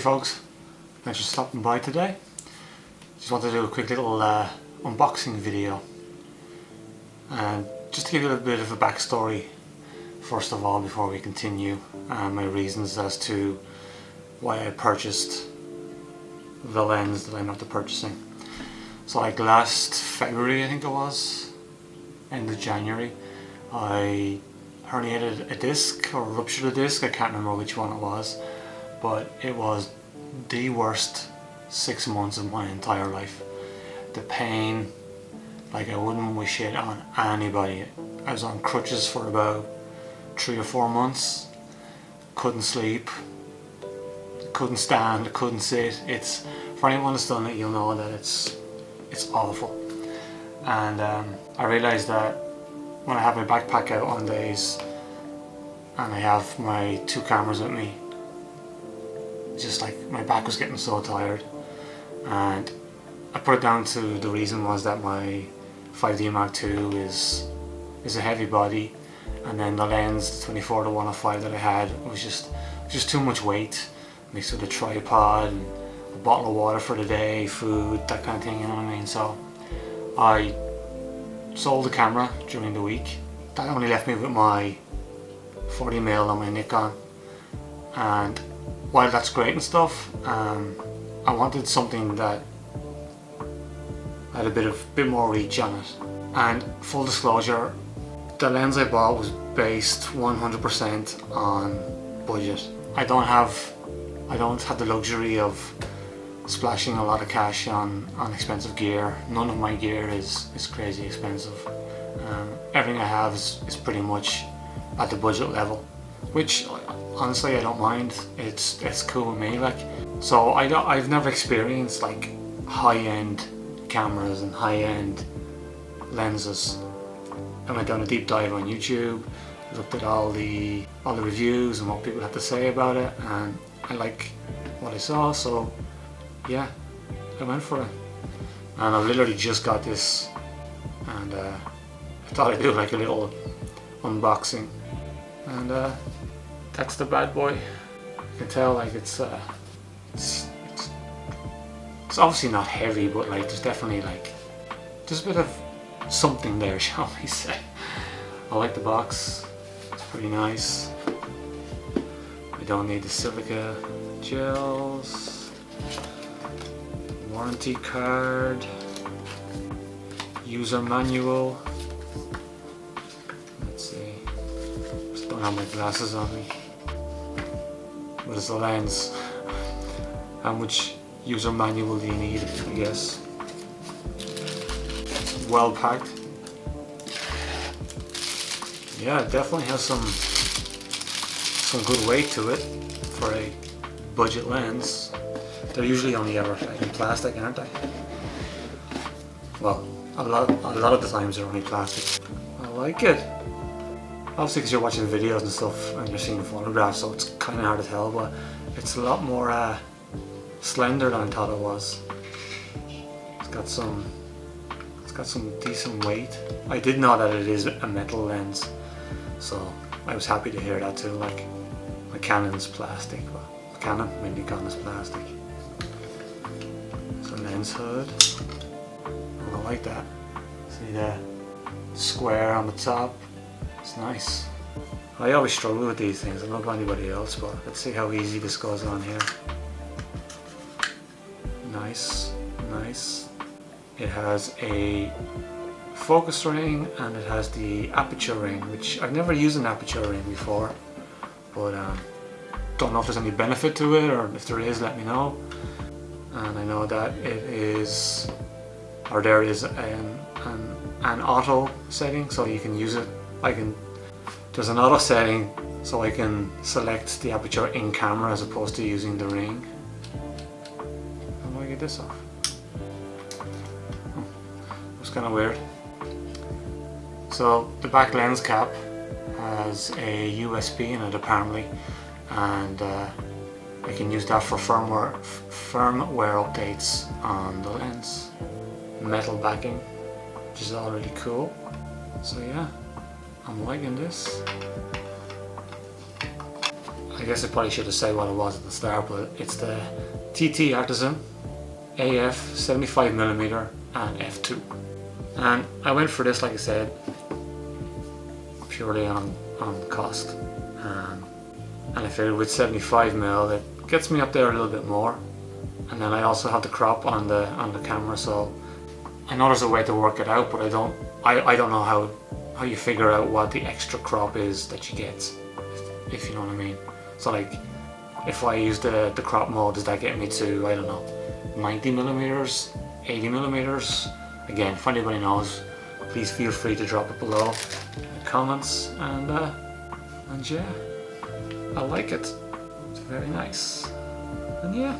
folks, thanks for stopping by today. Just wanted to do a quick little unboxing video, and just to give you a little bit of a backstory first of all before we continue, and my reasons as to why I purchased the lens that I'm after purchasing. So like last February, I think it was, end of January, I herniated a disc or ruptured a disc. I can't remember which one it was, but it was the worst 6 months of my entire life. The pain, like I wouldn't wish it on anybody. I was on crutches for about 3 or 4 months, couldn't sleep, couldn't stand, couldn't sit. It's, for anyone that's done it, you'll know that it's awful. And I realised that when I have my backpack out on days and I have my 2 cameras with me, just like my back was getting so tired, and I put it down to the reason was that my 5D Mark II is a heavy body, and then the lens, the 24-105 that I had, was just too much weight, mixed with a tripod and a bottle of water for the day, food, that kind of thing, you know what I mean? So I sold the camera during the week. That only left me with my 40mm on my Nikon, and while that's great and stuff, I wanted something that had a bit more reach on it. And full disclosure, the lens I bought was based 100% on budget. I don't have the luxury of splashing a lot of cash on expensive gear. None of my gear is crazy expensive. Everything I have is pretty much at the budget level, which honestly I don't mind. It's cool with me. Like, so I've never experienced like high-end cameras and high-end lenses. I went down a deep dive on YouTube, looked at all the reviews and what people had to say about it, and I like what I saw, so yeah, I went for it. And I've literally just got this, and I thought I'd do like a little unboxing, and that's the bad boy. You can tell like it's obviously not heavy, but like there's definitely like there's a bit of something there, shall we say. I like the box, it's pretty nice. We don't need the silica gels, warranty card, user manual. Let's see, just don't have my glasses on me. What is the lens? How much user manual do you need, I guess? It's well packed. Yeah, it definitely has some good weight to it for a budget lens. They're usually only ever in plastic, aren't they? Well, a lot of the times they're only plastic. I like it. Obviously because you're watching videos and stuff and you're seeing photographs, so it's kind of hard to tell, but it's a lot more slender than I thought it was. It's got some decent weight. I did know that it is a metal lens, so I was happy to hear that too. Like my Canon's plastic, well, my Nikon is plastic. It's a lens hood. Oh, I like that. See the square on the top. It's nice. I always struggle with these things. I don't know about anybody else, but let's see how easy this goes on here. Nice, nice. It has a focus ring and it has the aperture ring, which I've never used an aperture ring before, but don't know if there's any benefit to it, or if there is, let me know. And I know that it is, or there is an auto setting, so you can use it. There's an auto setting, so I can select the aperture in camera as opposed to using the ring. How do I get this off? It's kind of weird. So the back lens cap has a USB in it apparently, and I can use that for firmware updates on the lens. Metal backing, which is all really cool. So yeah, I'm liking this. I I guess I probably should have said what it was at the start, but it's the TTartisan AF 75mm and f2. And I went for this, like I said, purely on cost. And I figured with 75mm it gets me up there a little bit more. And then I also have the crop on the camera, so I know there's a way to work it out, but I don't know how you figure out what the extra crop is that you get, if you know what I mean. So like, if I use the crop mode, does that get me to, I don't know, 90mm, 80mm? Again, if anybody knows, please feel free to drop it below in the comments. And yeah, I like it. It's very nice. And yeah,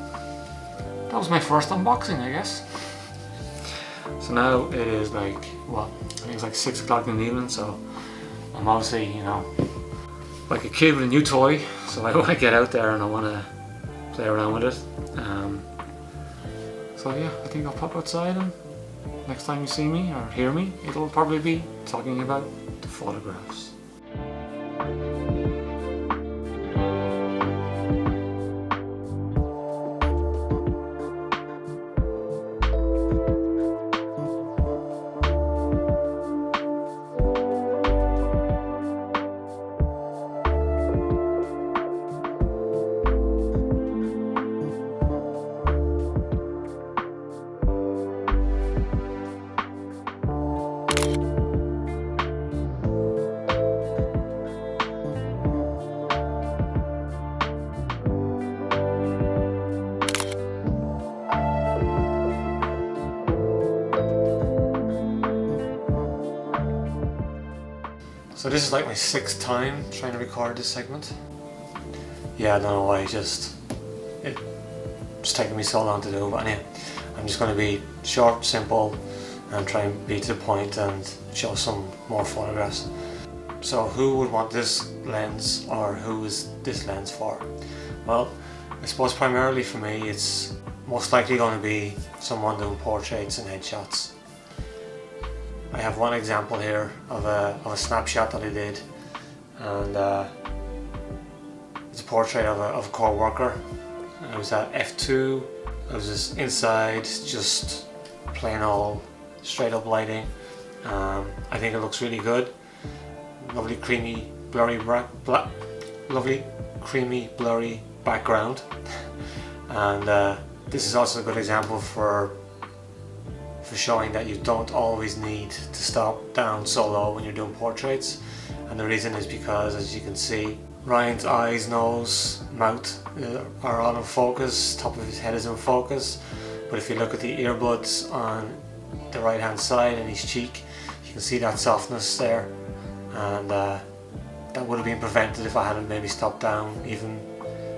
that was my first unboxing, I guess. So now it is like, what, I think it's like 6 o'clock in the evening, so I'm obviously, you know, like a kid with a new toy, so I want to get out there and I want to play around with it. So yeah, I think I'll pop outside, and next time you see me or hear me, it'll probably be talking about the photographs. So this is like my 6th time trying to record this segment. Yeah, I don't know why, it's taking me so long to do, but anyway, I'm just going to be short, simple, and try and be to the point and show some more photographs. So who would want this lens, or who is this lens for? Well, I suppose primarily for me it's most likely going to be someone doing portraits and headshots. I have one example here of a snapshot that I did, and it's a portrait of a co-worker. I was at f2, I was just inside, just plain old straight up lighting. I think it looks really good. Lovely creamy blurry background. And this is also a good example for showing that you don't always need to stop down so low when you're doing portraits. And the reason is because, as you can see, Ryan's eyes, nose, mouth are all in focus, top of his head is in focus. But if you look at the earbuds on the right hand side and his cheek, you can see that softness there, and that would have been prevented if I hadn't maybe stopped down, even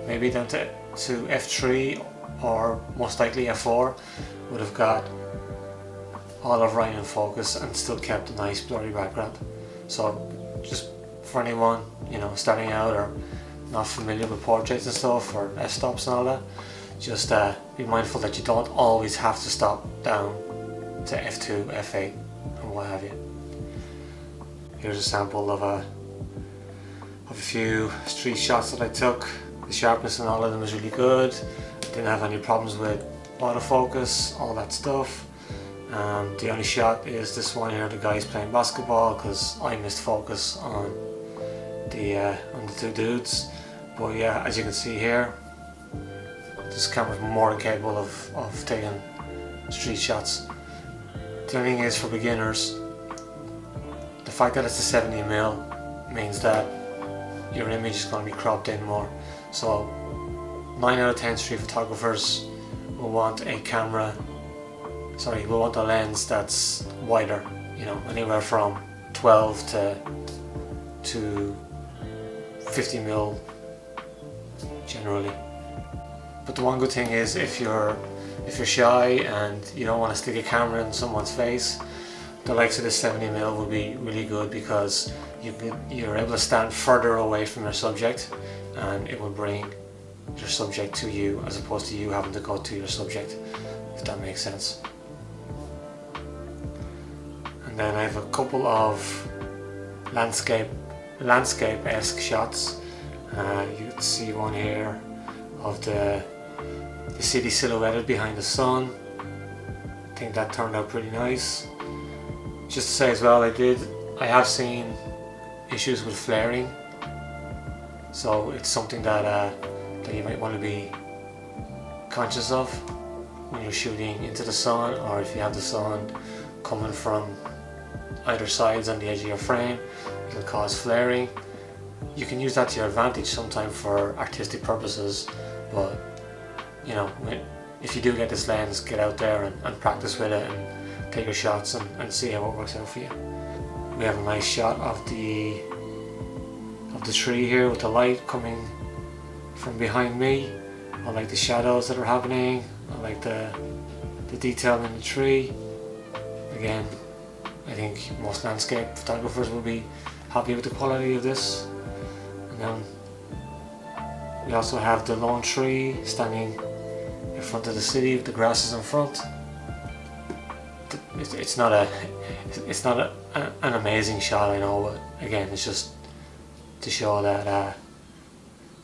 maybe down to f3, or most likely f4, would have got all of Ryan in focus and still kept a nice blurry background. So just for anyone, you know, starting out or not familiar with portraits and stuff, or f-stops and all that, just be mindful that you don't always have to stop down to f2, f8 and what have you. Here's a sample of a few street shots that I took. The sharpness in all of them is really good. Didn't have any problems with autofocus, all that stuff. The only shot is this one here, the guy's playing basketball, because I missed focus on the two dudes. But yeah, as you can see here, this camera's more than capable of taking street shots. The only thing is, for beginners, the fact that it's a 70mm means that your image is going to be cropped in more. So 9 out of 10 street photographers will want will want a lens that's wider, you know, anywhere from 12 to 50mm generally. But the one good thing is, if you're shy and you don't want to stick a camera in someone's face, the likes of this 70mm will be really good, because you're able to stand further away from your subject, and it will bring your subject to you, as opposed to you having to go to your subject, if that makes sense. And then I have a couple of landscape-esque shots. You can see one here of the city silhouetted behind the sun. I think that turned out pretty nice. Just to say as well, I have seen issues with flaring, so it's something that you might want to be conscious of when you're shooting into the sun, or if you have the sun coming from either sides on the edge of your frame, it'll cause flaring. You can use that to your advantage sometimes for artistic purposes, but you know, if you do get this lens, get out there and practice with it and take your shots and see how it works out for you. We have a nice shot of the tree here with the light coming from behind me. I like the shadows that are happening. I like the detail in the tree. Again, I think most landscape photographers will be happy with the quality of this. And then we also have the lone tree standing in front of the city with the grasses in front. It's not an amazing shot, I know, but again, it's just to show that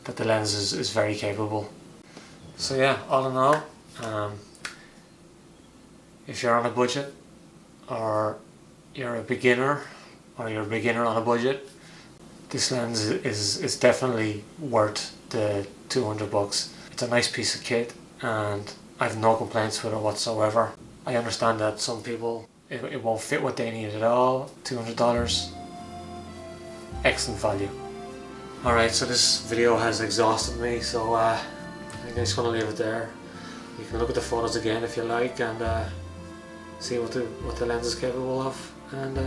the lens is very capable. So yeah, all in all, if you're on a budget, or you're a beginner, or you're a beginner on a budget, this lens is definitely worth the $200. It's a nice piece of kit, and I have no complaints with it whatsoever. I understand that some people, it won't fit what they need at all. $200, excellent value. Alright, so this video has exhausted me, so I think I'm just going to leave it there. You can look at the photos again if you like, and see what the lens is capable of. And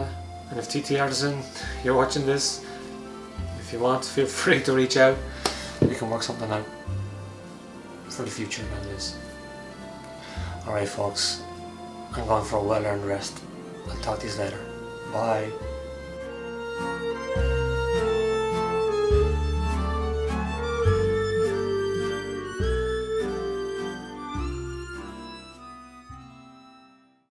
if TTartisan, you're watching this, if you want, feel free to reach out. We can work something out for the future, that is. Alright folks, I'm going for a well-earned rest. I'll talk to you later. Bye.